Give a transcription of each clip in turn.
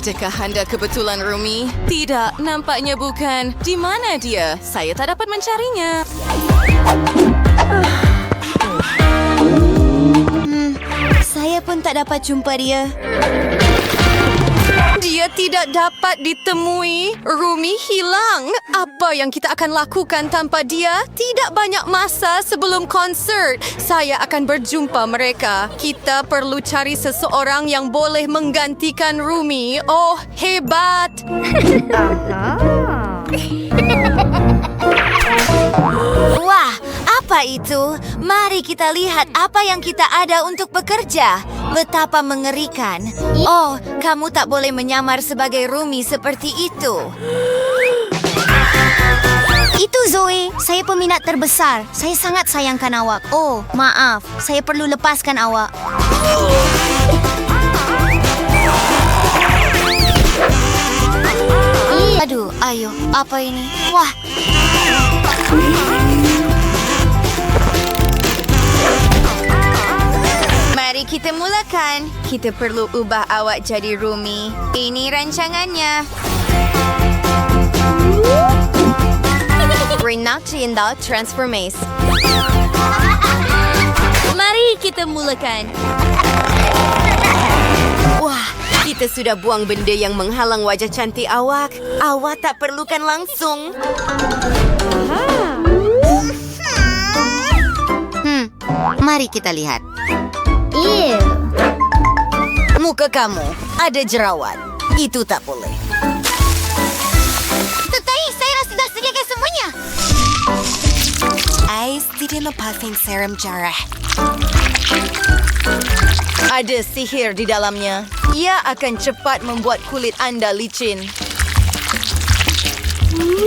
Adakah anda kebetulan, Rumi? Tidak, nampaknya bukan. Di mana dia? Saya tak dapat mencarinya. Saya pun tak dapat jumpa dia. Dia tidak dapat ditemui. Rumi hilang. Apa yang kita akan lakukan tanpa dia? Tidak banyak masa sebelum konsert. Saya akan berjumpa mereka. Kita perlu cari seseorang yang boleh menggantikan Rumi. Oh, hebat! Wah, apa itu? Mari kita lihat apa yang kita ada untuk bekerja. Betapa mengerikan. Oh, kamu tak boleh menyamar sebagai Rumi seperti itu. Itu Zoe, saya peminat terbesar. Saya sangat sayangkan awak. Oh, maaf, saya perlu lepaskan awak. Aduh, ayo, apa ini? Wah. Mari kita mulakan. Kita perlu ubah awak jadi Rumi. Ini rancangannya. Renacciando Transformase. Mari kita mulakan. Wah, kita sudah buang benda yang menghalang wajah cantik awak. Awak tak perlukan langsung. Mari kita lihat. Muka kamu ada jerawat. Itu tak boleh. Tetapi saya sudah sediakan semuanya. Ais tidak memasang serum jarah. Ada sihir di dalamnya. Ia akan cepat membuat kulit anda licin.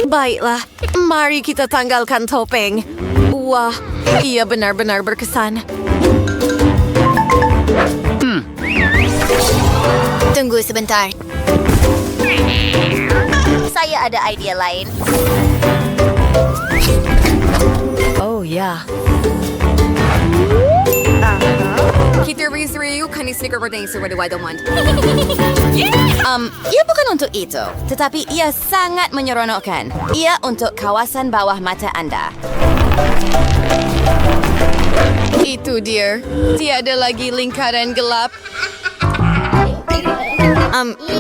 Baiklah, mari kita tanggalkan topeng. Wah, ia benar-benar berkesan. Tunggu sebentar. Saya ada idea lain. Oh, ya. Kita review kanis sneaker berdeng sesuai dengan Ia bukan untuk itu, tetapi ia sangat menyeronokkan. Ia untuk kawasan bawah mata anda. Itu dia. Tiada lagi lingkaran gelap.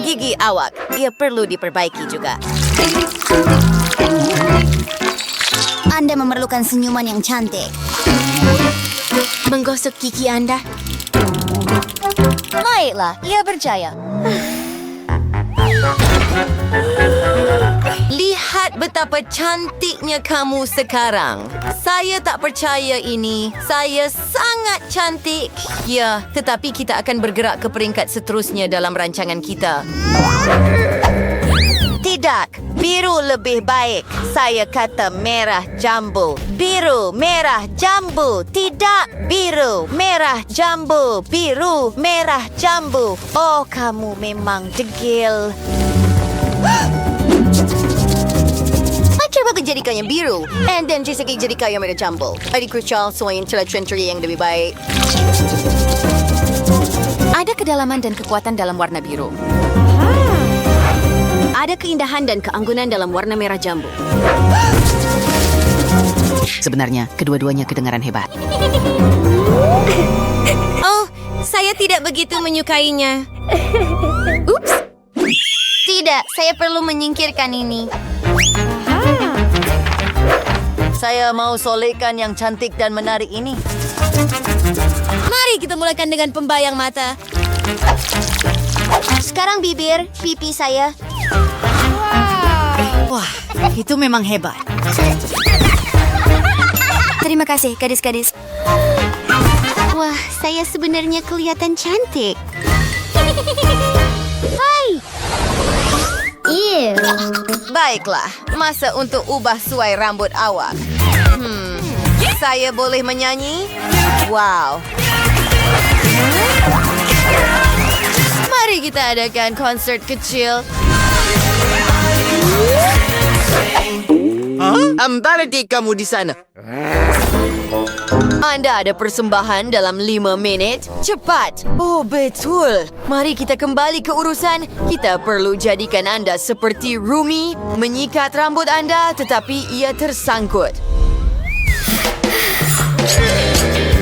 Gigi awak, ia perlu diperbaiki juga. Anda memerlukan senyuman yang cantik. Menggosok gigi anda. Baiklah, ia berjaya. Lihat betapa cantiknya kamu sekarang. Saya tak percaya ini. Saya sangat cantik. Ya, tetapi kita akan bergerak ke peringkat seterusnya dalam rancangan kita. Tidak, biru lebih baik. Saya kata merah jambu. Biru, merah, jambu. Tidak, biru, merah, jambu. Biru, merah, jambu. Oh, kamu memang degil. Coba jadikannya biru. And then jika jadikannya merah jambu. Adik crucial, so yang telah century yang lebih baik. Ada kedalaman dan kekuatan dalam warna biru. Ada keindahan dan keanggunan dalam warna merah jambu. Sebenarnya, kedua-duanya kedengaran hebat. Oh, saya tidak begitu menyukainya. Ups. Tidak, saya perlu menyingkirkan ini. Saya mau solehkan yang cantik dan menarik ini. Mari kita mulakan dengan pembayang mata. Sekarang bibir, pipi saya. Wah, itu memang hebat. Terima kasih, gadis-gadis. Wah, saya sebenarnya kelihatan cantik. Hai. Baiklah, masa untuk ubah suai rambut awak. Saya boleh menyanyi? Wow. Mari kita adakan konsert kecil. Baradik kamu di sana. Anda ada persembahan dalam 5 minit? Cepat! Oh, betul. Mari kita kembali ke urusan. Kita perlu jadikan anda seperti Rumi, menyikat rambut anda tetapi ia tersangkut.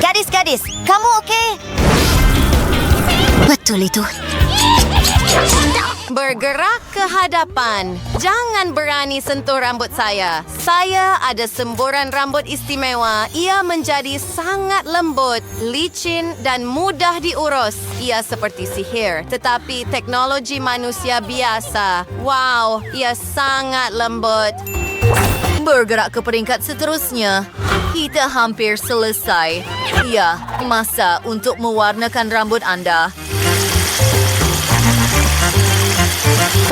Gadis-gadis, kamu okey? Betul itu. Bergerak ke hadapan. Jangan berani sentuh rambut saya. Saya ada semburan rambut istimewa. Ia menjadi sangat lembut, licin dan mudah diurus. Ia seperti sihir, tetapi teknologi manusia biasa. Wow, ia sangat lembut. Bergerak ke peringkat seterusnya. Kita hampir selesai. Ya, masa untuk mewarnakan rambut anda.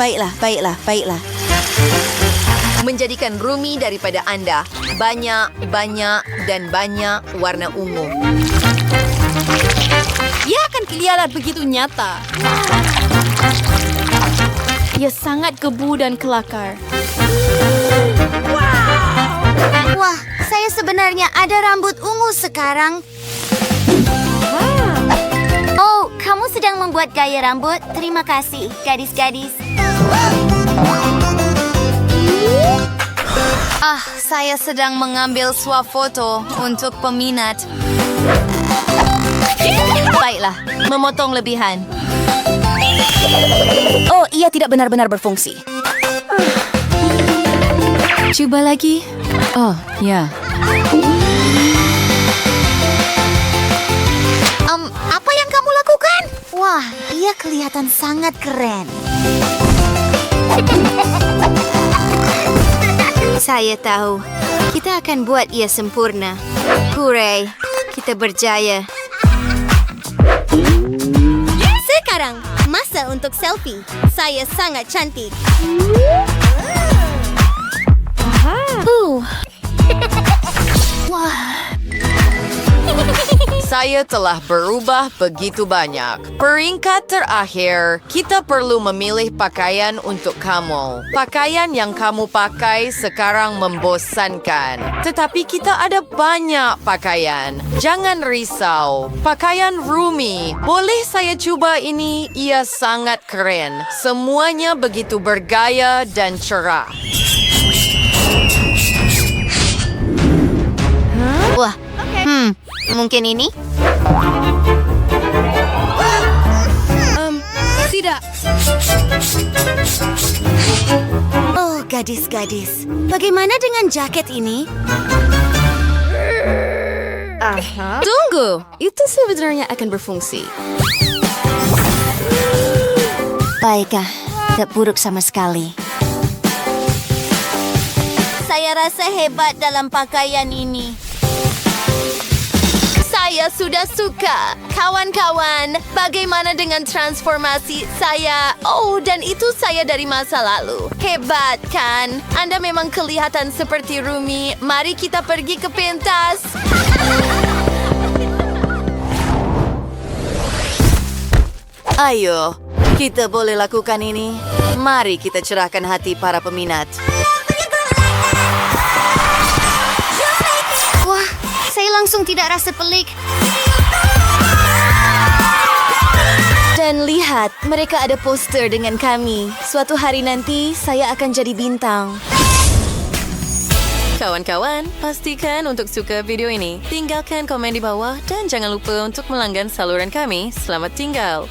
Baiklah. Menjadikan Rumi daripada anda. Banyak warna ungu. Ia akan kelihatan begitu nyata. Ia sangat gebu dan kelakar. Wah, saya sebenarnya ada rambut ungu sekarang. Oh, kamu sedang membuat gaya rambut? Terima kasih, gadis-gadis. Saya sedang mengambil swafoto untuk peminat. Baiklah, memotong lebihan. Oh, ia tidak benar-benar berfungsi. Cuba lagi. Oh, ya. Apa yang kamu lakukan? Wah, ia kelihatan sangat keren. Saya tahu. Kita akan buat ia sempurna. Hooray, kita berjaya. Sekarang, masa untuk selfie. Saya sangat cantik. Saya telah berubah begitu banyak. Peringkat terakhir, kita perlu memilih pakaian untuk kamu. Pakaian yang kamu pakai sekarang membosankan. Tetapi kita ada banyak pakaian. Jangan risau. Pakaian Rumi. Boleh saya cuba ini? Ia sangat keren. Semuanya begitu bergaya dan cerah. Wah, mungkin ini? Tidak. Oh, gadis-gadis. Bagaimana dengan jaket ini? Tunggu, itu sebenarnya akan berfungsi. Baiklah, tak buruk sama sekali. Saya rasa hebat dalam pakaian ini. Saya sudah suka. Kawan-kawan, bagaimana dengan transformasi saya? Oh, dan itu saya dari masa lalu. Hebat, kan? Anda memang kelihatan seperti Rumi. Mari kita pergi ke pentas. Ayo, kita boleh lakukan ini. Mari kita cerahkan hati para peminat. Wah, saya langsung tidak rasa pelik. Dan lihat, mereka ada poster dengan kami. Suatu hari nanti, saya akan jadi bintang. Kawan-kawan, pastikan untuk suka video ini. Tinggalkan komen di bawah dan jangan lupa untuk melanggan saluran kami. Selamat tinggal.